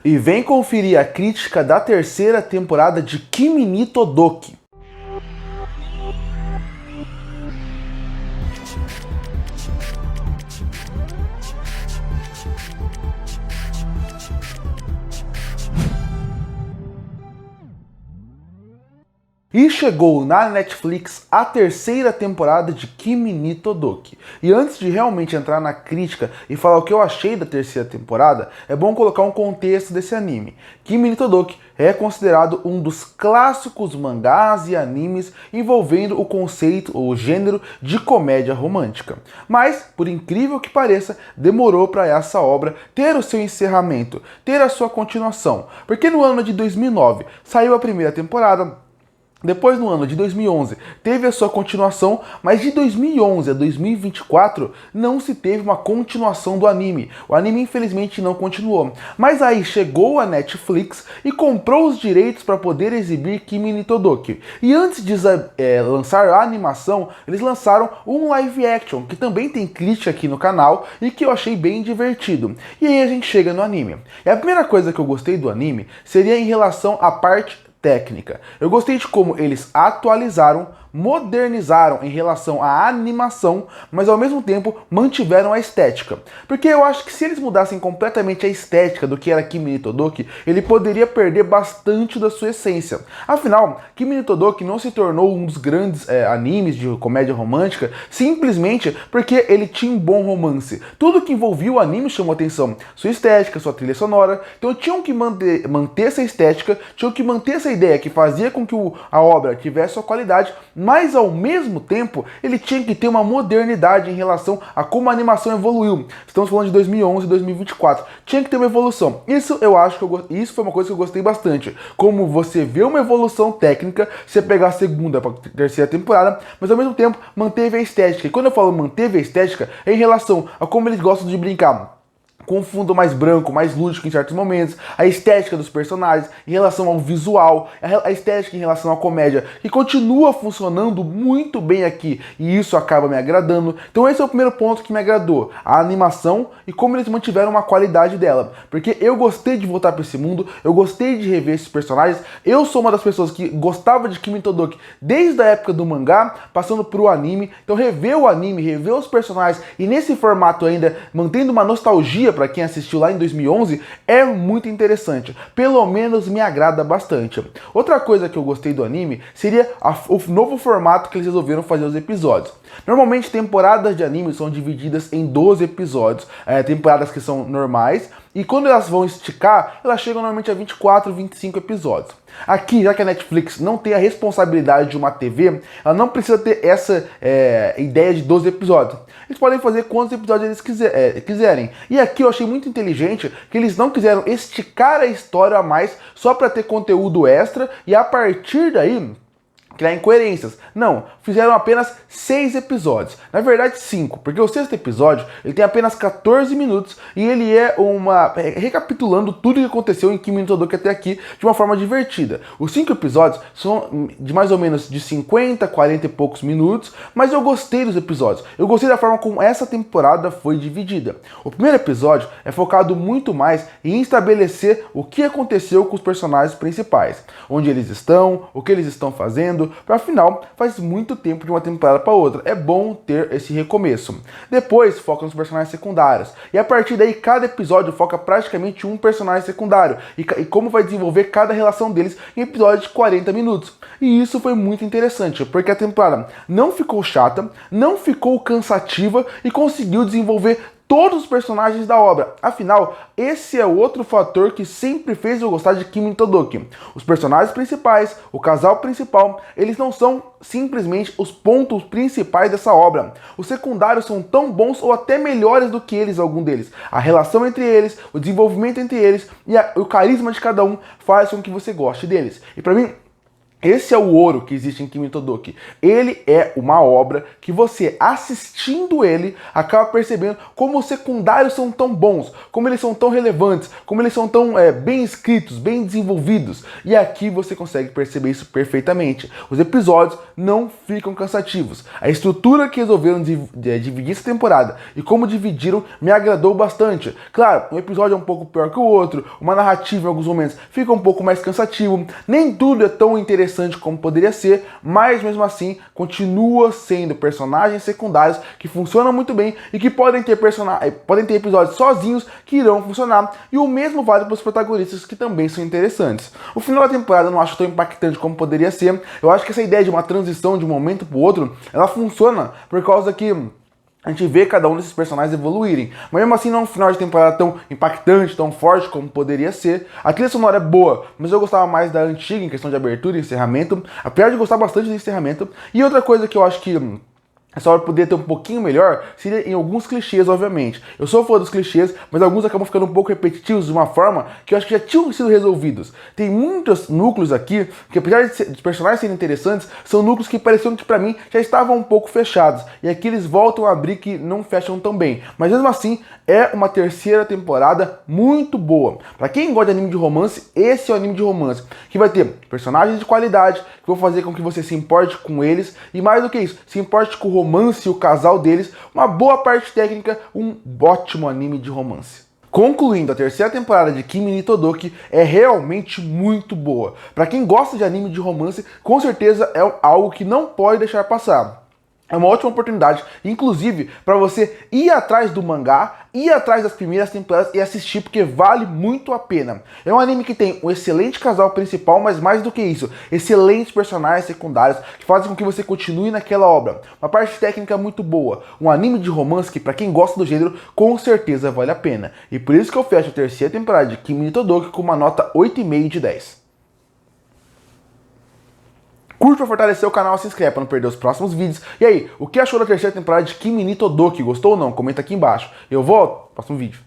E vem conferir a crítica da terceira temporada de Kimi ni Todoke. E chegou na Netflix a terceira temporada de Kimi ni Todoke. E antes de realmente entrar na crítica e falar o que eu achei da terceira temporada, é bom colocar um contexto desse anime. Kimi ni Todoke é considerado um dos clássicos mangás e animes envolvendo o conceito ou gênero de comédia romântica. Mas, por incrível que pareça, demorou para essa obra ter o seu encerramento, ter a sua continuação. Porque no ano de 2009 saiu a primeira temporada. Depois, no ano de 2011, teve a sua continuação, mas de 2011 a 2024 não se teve uma continuação do anime. O anime, infelizmente, não continuou. Mas aí chegou a Netflix e comprou os direitos para poder exibir Kimi ni Todoke. E antes de lançar a animação, eles lançaram um live action, que também tem crítica aqui no canal e que eu achei bem divertido. E aí a gente chega no anime. E a primeira coisa que eu gostei do anime seria em relação à parte técnica. Eu gostei de como eles atualizaram, modernizaram em relação à animação, mas ao mesmo tempo mantiveram a estética. Porque eu acho que se eles mudassem completamente a estética do que era Kimi ni Todoke, ele poderia perder bastante da sua essência. Afinal, Kimi ni Todoke não se tornou um dos grandes animes de comédia romântica simplesmente porque ele tinha um bom romance. Tudo que envolvia o anime chamou atenção. Sua estética, sua trilha sonora. Então tinham que manter essa estética, tinham que manter essa ideia que fazia com que a obra tivesse sua qualidade, mas ao mesmo tempo ele tinha que ter uma modernidade em relação a como a animação evoluiu. Estamos falando de 2011 e 2024. Tinha que ter uma evolução. Isso eu acho que isso foi uma coisa que eu gostei bastante. Como você vê uma evolução técnica, você pegar a segunda para a terceira temporada, mas ao mesmo tempo manteve a estética. E quando eu falo manteve a estética, é em relação a como eles gostam de brincar com um fundo mais branco, mais lúdico em certos momentos, a estética dos personagens em relação ao visual, a estética em relação à comédia, que continua funcionando muito bem aqui, e isso acaba me agradando. Então esse é o primeiro ponto que me agradou, a animação e como eles mantiveram uma qualidade dela, porque eu gostei de voltar para esse mundo, eu gostei de rever esses personagens, eu sou uma das pessoas que gostava de Kimi ni Todoke desde a época do mangá, passando pro anime, então rever o anime, rever os personagens, e nesse formato ainda, mantendo uma nostalgia para quem assistiu lá em 2011, é muito interessante. Pelo menos me agrada bastante. Outra coisa que eu gostei do anime seria o novo formato que eles resolveram fazer os episódios. Normalmente temporadas de anime são divididas em 12 episódios, temporadas que são normais, e quando elas vão esticar, elas chegam normalmente a 24, 25 episódios. Aqui, já que a Netflix não tem a responsabilidade de uma TV, ela não precisa ter essa ideia de 12 episódios. Eles podem fazer quantos episódios eles quiserem. E aqui eu achei muito inteligente que eles não quiseram esticar a história a mais só para ter conteúdo extra e a partir daí criar incoerências. Não, fizeram apenas 6 episódios. Na verdade 5, porque o sexto episódio ele tem apenas 14 minutos e ele é recapitulando tudo o que aconteceu em Kimi ni Todoke até aqui de uma forma divertida. Os 5 episódios são de mais ou menos de 50, 40 e poucos minutos, mas eu gostei dos episódios. Eu gostei da forma como essa temporada foi dividida. O primeiro episódio é focado muito mais em estabelecer o que aconteceu com os personagens principais, onde eles estão, o que eles estão fazendo. Afinal, faz muito tempo de uma temporada para outra. É bom ter esse recomeço. Depois, foca nos personagens secundários. E a partir daí, cada episódio foca praticamente um personagem secundário. E como vai desenvolver cada relação deles em episódios de 40 minutos. E isso foi muito interessante, porque a temporada não ficou chata, não ficou cansativa e conseguiu desenvolver todos os personagens da obra. Afinal, esse é outro fator que sempre fez eu gostar de Kimi ni Todoke. Os personagens principais, o casal principal, eles não são simplesmente os pontos principais dessa obra. Os secundários são tão bons ou até melhores do que eles, algum deles. A relação entre eles, o desenvolvimento entre eles e o carisma de cada um faz com que você goste deles. E pra mim, Esse é o ouro que existe em Kimi Todoki. Ele é uma obra que você, assistindo ele, acaba percebendo como os secundários são tão bons, como eles são tão relevantes, como eles são tão bem escritos, bem desenvolvidos. E aqui você consegue perceber isso perfeitamente. Os episódios não ficam cansativos. A estrutura que resolveram dividir essa temporada e como dividiram me agradou bastante. Claro, um episódio é um pouco pior que o outro, uma narrativa em alguns momentos fica um pouco mais cansativo, nem tudo é tão interessante como poderia ser, mas mesmo assim continua sendo personagens secundários que funcionam muito bem e que podem ter episódios sozinhos que irão funcionar, e o mesmo vale para os protagonistas, que também são interessantes. O final da temporada eu não acho tão impactante como poderia ser. Eu acho que essa ideia de uma transição de um momento para o outro, ela funciona por causa que a gente vê cada um desses personagens evoluírem, mas mesmo assim não é um final de temporada tão impactante, tão forte como poderia ser. A trilha sonora é boa, mas eu gostava mais da antiga em questão de abertura e encerramento, apesar de gostar bastante do encerramento. E outra coisa que eu acho que essa obra poderia ter um pouquinho melhor seria em alguns clichês, obviamente. Eu sou fã dos clichês, mas alguns acabam ficando um pouco repetitivos de uma forma que eu acho que já tinham sido resolvidos. Tem muitos núcleos aqui que, apesar dos personagens serem interessantes, são núcleos que pareciam que pra mim já estavam um pouco fechados. E aqui eles voltam a abrir que não fecham tão bem. Mas mesmo assim, é uma terceira temporada muito boa. Pra quem gosta de anime de romance, esse é o anime de romance, que vai ter personagens de qualidade, que vão fazer com que você se importe com eles, e mais do que isso, se importe com o romance e o casal deles, uma boa parte técnica, um ótimo anime de romance. Concluindo, a terceira temporada de Kimi ni Todoki é realmente muito boa. Para quem gosta de anime de romance, com certeza é algo que não pode deixar passar. É uma ótima oportunidade, inclusive, para você ir atrás do mangá, ir atrás das primeiras temporadas e assistir, porque vale muito a pena. É um anime que tem um excelente casal principal, mas mais do que isso, excelentes personagens secundários que fazem com que você continue naquela obra. Uma parte técnica muito boa, um anime de romance que, para quem gosta do gênero, com certeza vale a pena. E por isso que eu fecho a terceira temporada de Kimi ni Todoki com uma nota 8,5 de 10. Curte para fortalecer o canal, se inscreve para não perder os próximos vídeos. E aí, o que achou da terceira temporada de Kimi ni Todoki? Gostou ou não? Comenta aqui embaixo. Eu volto no próximo vídeo.